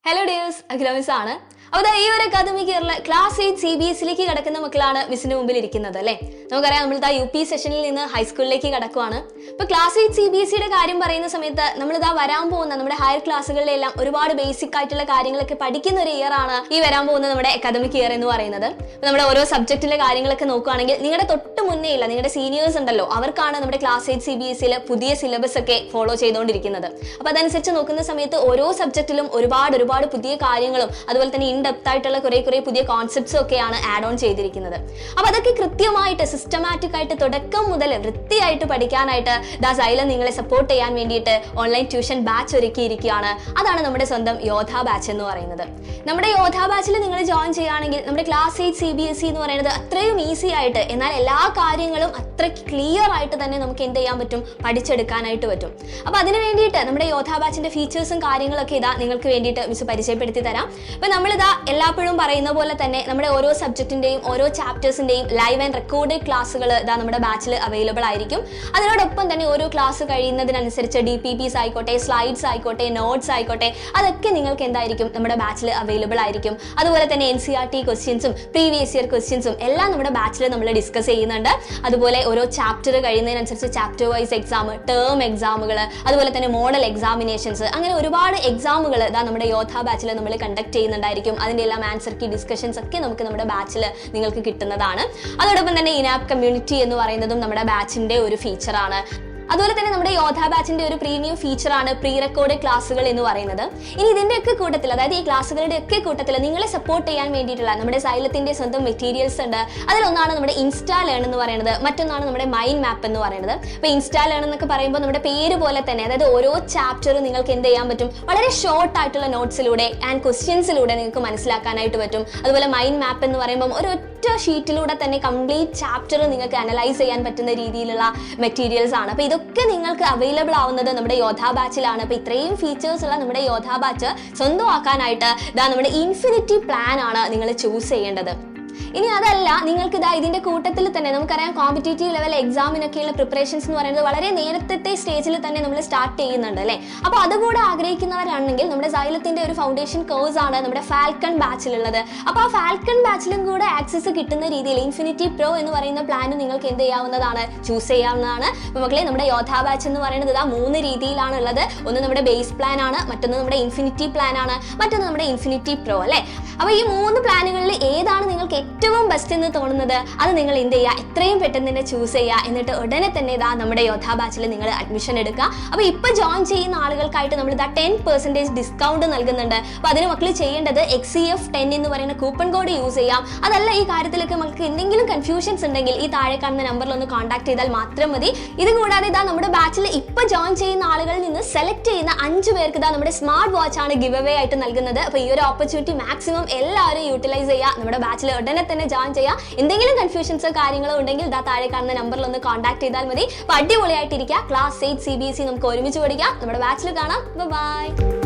Hello dears, Akhila ആണ്. അപ്പോൾ ഈ ഒരു അക്കാദമിക് ഇയറിലെ ക്ലാസ് 8 CBSE കടക്കുന്ന മക്കളാണ് മിസ്സിന്റെ മുമ്പിൽ ഇരിക്കുന്നത് അല്ലേ. നമുക്കറിയാം നമ്മളിതാ UP സെഷനിൽ നിന്ന് ഹൈസ്കൂളിലേക്ക് കടക്കുവാണ്. അപ്പോൾ ക്ലാസ് 8 CBSEയുടെ കാര്യം പറയുന്ന സമയത്ത് നമ്മളിതാ വരാൻ പോകുന്ന നമ്മുടെ ഹയർ ക്ലാസ്സുകളിലെല്ലാം ഒരുപാട് ബേസിക് ആയിട്ടുള്ള കാര്യങ്ങളൊക്കെ പഠിക്കുന്ന ഒരു ഇയർ ആണ് ഈ വരാൻ പോകുന്ന നമ്മുടെ അക്കാദമിക് ഇയർ എന്ന് പറയുന്നത്. അപ്പോൾ നമ്മുടെ ഓരോ സബ്ജക്റ്റിലെ കാര്യങ്ങളൊക്കെ നോക്കുകയാണെങ്കിൽ നിങ്ങളുടെ തൊട്ട് മുന്നേ ഉള്ള നിങ്ങളുടെ സീനിയേഴ്സ് ഉണ്ടല്ലോ, അവർക്കാണ് നമ്മുടെ ക്ലാസ് 8 CBSEയിലെ പുതിയ സിലബസ് ഒക്കെ ഫോളോ ചെയ്തുകൊണ്ടിരിക്കുന്നത്. അപ്പോൾ അതനുസരിച്ച് നോക്കുന്ന സമയത്ത് ഓരോ സബ്ജക്റ്റിലും ഒരുപാട് പുതിയ കാര്യങ്ങളും അതുപോലെ തന്നെ ഡെപ്ത് ആയിട്ടുള്ള കുറെ പുതിയ കോൺസെപ്റ്റ്സും ഒക്കെയാണ് ആഡ് ഓൺ ചെയ്തിരിക്കുന്നത്. അപ്പോൾ അതൊക്കെ കൃത്യമായിട്ട് സിസ്റ്റമാറ്റിക് ആയിട്ട് തുടക്കം മുതൽ വൃത്തിയായിട്ട് പഠിക്കാനായിട്ട് Xylem നിങ്ങളെ സപ്പോർട്ട് ചെയ്യാൻ വേണ്ടിയിട്ട് ഓൺലൈൻ ട്യൂഷൻ ബാച്ച് ഒരുക്കിയിരിക്കുകയാണ്. അതാണ് നമ്മുടെ സ്വന്തം യോധ ബാച്ച് എന്ന് പറയുന്നത്. നമ്മുടെ യോധ ബാച്ചിൽ നിങ്ങൾ ജോയിൻ ചെയ്യുകയാണെങ്കിൽ നമ്മുടെ ക്ലാസ് 8 CBSE എന്ന് പറയുന്നത് അത്രയും ഈസി ആയിട്ട്, എന്നാൽ എല്ലാ കാര്യങ്ങളും അത്രയ്ക്ക് ക്ലിയർ ആയിട്ട് തന്നെ നമുക്ക് എന്ത് ചെയ്യാൻ പറ്റും, പഠിച്ചെടുക്കാനായിട്ട് പറ്റും. അപ്പോൾ അതിന് വേണ്ടിയിട്ട് നമ്മുടെ യോധ ബാച്ചിന്റെ ഫീച്ചേഴ്സും കാര്യങ്ങളൊക്കെ ഇതാ നിങ്ങൾക്ക് വേണ്ടിയിട്ട് മിസ് പരിചയപ്പെടുത്തി തരാം. അപ്പോൾ നമ്മളിതാ എല്ലാപ്പോഴും പറയുന്ന പോലെ തന്നെ നമ്മുടെ ഓരോ സബ്ജക്റ്റിന്റെയും ഓരോ ചാപ്റ്റേഴ്സിന്റെയും ലൈവ് ആൻഡ് റെക്കോർഡഡ് ക്ലാസ്സുകൾ ഇതാ നമ്മുടെ ബാച്ചിൽ അവൈലബിൾ ആയിരിക്കും. അതിനോടൊപ്പം തന്നെ ഓരോ ക്ലാസ് കഴിയുന്നതിനനുസരിച്ച് DPPs ആയിക്കോട്ടെ, സ്ലൈഡ്സ് ആയിക്കോട്ടെ, നോട്ട്സ് ആയിക്കോട്ടെ, അതൊക്കെ നിങ്ങൾക്ക് എന്തായിരിക്കും നമ്മുടെ ബാച്ചിൽ അവൈലബിൾ ആയിരിക്കും. അതുപോലെ തന്നെ NCERT ക്വസ്റ്റ്യൻസും പ്രീവിയസ് ഇയർ ക്വസ്റ്റ്യൻസും എല്ലാം നമ്മുടെ ബാച്ചിൽ നമ്മൾ ഡിസ്കസ് ചെയ്യുന്നുണ്ട്. അതുപോലെ ഓരോ ചാപ്റ്റർ കഴിയുന്നതിനനുസരിച്ച് ചാപ്റ്റർ വൈസ് എക്സാം, ടേം എക്സാമുകൾ, അതുപോലെ തന്നെ മോഡൽ എക്സാമിനേഷൻസ്, അങ്ങനെ ഒരുപാട് എക്സാമുകൾ ഇതാ നമ്മുടെ യോധ ബാച്ചിൽ നമ്മൾ കണ്ടക്ട് ചെയ്യുന്നുണ്ടായിരിക്കും. അതിന്റെ എല്ലാം ആൻസർ കീ ഡിസ്കഷൻസ് ഒക്കെ നമുക്ക് നമ്മുടെ ബാച്ചിൽ നിങ്ങൾക്ക് കിട്ടുന്നതാണ്. അതോടൊപ്പം തന്നെ ഇനാപ്പ് കമ്മ്യൂണിറ്റി എന്ന് പറയുന്നതും നമ്മുടെ ബാച്ചിന്റെ ഒരു ഫീച്ചറാണ്. അതുപോലെ തന്നെ നമ്മുടെ യോധ ബാച്ചിന്റെ ഒരു പ്രീമിയം ഫീച്ചറാണ് പ്രീ റെക്കോർഡ് ക്ലാസ്സുകൾ എന്ന് പറയുന്നത്. ഇനി ഇതിന്റെയൊക്കെ കൂട്ടത്തിൽ, അതായത് ഈ ക്ലാസ്സുകളുടെ ഒക്കെ കൂട്ടത്തിൽ നിങ്ങളെ സപ്പോർട്ട് ചെയ്യാൻ വേണ്ടിയിട്ടുള്ള നമ്മുടെ Xylemത്തിന്റെ സ്വന്തം മെറ്റീരിയൽസ് ഉണ്ട്. അതിലൊന്നാണ് നമ്മുടെ ഇൻസ്റ്റാ ലേൺ എന്ന് പറയുന്നത്, മറ്റൊന്നാണ് നമ്മുടെ മൈൻഡ് മാപ്പ് എന്ന് പറയുന്നത്. അപ്പോൾ ഇൻസ്റ്റാ ലേൺ എന്നൊക്കെ പറയുമ്പോൾ നമ്മുടെ പേര് പോലെ തന്നെ, അതായത് ഓരോ ചാപ്റ്ററും നിങ്ങൾക്ക് എന്ത് ചെയ്യാൻ പറ്റും, വളരെ ഷോർട്ട് ആയിട്ടുള്ള നോട്ട്സിലൂടെ ആൻഡ് ക്വസ്റ്റ്യൻസിലൂടെ നിങ്ങൾക്ക് മനസ്സിലാക്കാനായിട്ട് പറ്റും. അതുപോലെ മൈൻഡ് മാപ്പ് എന്ന് പറയുമ്പോൾ ഒരൊറ്റ ഷീറ്റിലൂടെ തന്നെ കംപ്ലീറ്റ് ചാപ്റ്റർ നിങ്ങൾക്ക് അനലൈസ് ചെയ്യാൻ പറ്റുന്ന രീതിയിലുള്ള മെറ്റീരിയൽസ് ആണ്. അപ്പോൾ ഇതൊക്കെ നിങ്ങൾക്ക് അവൈലബിൾ ആവുന്നത് നമ്മുടെ യോധ ബാച്ചിലാണ്. അപ്പോൾ ഇത്രയും ഫീച്ചേഴ്സ് ഉള്ള നമ്മുടെ യോധ ബാച്ച് സ്വന്തമാക്കാനായിട്ട് നമ്മുടെ ഇൻഫിനിറ്റി പ്ലാൻ ആണ് നിങ്ങൾ ചൂസ് ചെയ്യേണ്ടത്. ഇനി അതല്ല, നിങ്ങൾക്ക് ഇതിന്റെ കൂട്ടത്തിൽ തന്നെ നമുക്കറിയാം കോമ്പറ്റേറ്റീവ് ലെവൽ എക്സാമിനൊക്കെയുള്ള പ്രിപ്പറേഷൻസ് എന്ന് പറയുന്നത് വളരെ നേരത്തെ സ്റ്റേജിൽ തന്നെ നമ്മൾ സ്റ്റാർട്ട് ചെയ്യുന്നുണ്ട് അല്ലേ. അപ്പോൾ അതുകൂടെ ആഗ്രഹിക്കുന്നവരാണെങ്കിൽ നമ്മുടെ Xylemത്തിന്റെ ഒരു ഫൗണ്ടേഷൻ കോഴ്സ് ആണ് നമ്മുടെ ഫാൽക്കൺ ബാച്ചിലുള്ളത്. അപ്പോൾ ആ ഫാൽക്കൺ ബാച്ചിലും കൂടെ ആക്സസ് കിട്ടുന്ന രീതിയിൽ ഇൻഫിനിറ്റി പ്രോ എന്ന് പറയുന്ന പ്ലാൻ നിങ്ങൾക്ക് എന്ത് ചെയ്യാവുന്നതാണ്, ചൂസ് ചെയ്യാവുന്നതാണ്. അപ്പോൾ മക്കളെ, നമ്മുടെ യോധ ബാച്ച് എന്ന് പറയുന്നത് 3 രീതിയിലാണ് ഉള്ളത്. ഒന്ന് നമ്മുടെ ബേസ് പ്ലാൻ ആണ്, മറ്റൊന്ന് നമ്മുടെ ഇൻഫിനിറ്റി പ്ലാൻ ആണ്, മറ്റൊന്ന് നമ്മുടെ ഇൻഫിനിറ്റി പ്രോ അല്ലേ. അപ്പോൾ ഈ 3 പ്ലാനുകളിൽ ഏതാണ് നിങ്ങൾക്ക് ഏറ്റവും ബെസ്റ്റ് എന്ന് തോന്നുന്നത്, അത് നിങ്ങൾ എന്ത് ചെയ്യുക, എത്രയും പെട്ടെന്ന് തന്നെ ചൂസ് ചെയ്യുക. എന്നിട്ട് ഉടനെ തന്നെ നമ്മുടെ യോധ ബാച്ചിൽ നിങ്ങൾ അഡ്മിഷൻ എടുക്കുക. അപ്പോൾ ഇപ്പോൾ ജോയിൻ ചെയ്യുന്ന ആളുകൾക്കായിട്ട് നമ്മൾ 10% ഡിസ്കൗണ്ട് നൽകുന്നുണ്ട്. അപ്പോൾ അതിന് മക്കൾ ചെയ്യേണ്ടത് XCF10 എന്ന് പറയുന്ന കൂപ്പൺ കോഡ് യൂസ് ചെയ്യാം. അതല്ല, ഈ കാര്യത്തിലൊക്കെ നമുക്ക് എന്തെങ്കിലും കൺഫ്യൂഷൻസ് ഉണ്ടെങ്കിൽ ഈ താഴെ കാണുന്ന നമ്പറിൽ ഒന്ന് കോൺടാക്ട് ചെയ്താൽ മാത്രം മതി. ഇത് കൂടാതെ നമ്മുടെ ബാച്ചിൽ ഇപ്പോൾ ജോയിൻ ചെയ്യുന്ന ആളുകളിൽ നിന്ന് സെലക്ട് ചെയ്യുന്ന 5 പേർക്ക് നമ്മുടെ സ്മാർട്ട് വാച്ച് ആണ് ഗിവ് അവേ ആയിട്ട് നൽകുന്നത്. അപ്പോൾ ഈ ഒരു ഓപ്പർച്യൂണിറ്റി മാക്സിമം എല്ലാവരും യൂട്ടിലൈസ് ചെയ്യുക. നമ്മുടെ ബാച്ചിൽ ഉടനെ തന്നെ ജോയിൻ ചെയ്യുക. എന്തെങ്കിലും കൺഫ്യൂഷൻസോ കാര്യങ്ങളോ ഉണ്ടെങ്കിൽ താഴെ കാണുന്ന നമ്പറിൽ ഒന്ന് കോൺടാക്ട് ചെയ്താൽ മതി. അപ്പോൾ അടിപൊളിയായിട്ടിരിക്കുക. ക്ലാസ് 8 CBSE നമുക്ക് ഒരുമിച്ച് പഠിക്കാം. നമ്മുടെ ബാച്ചിൽ കാണാം. ബൈ.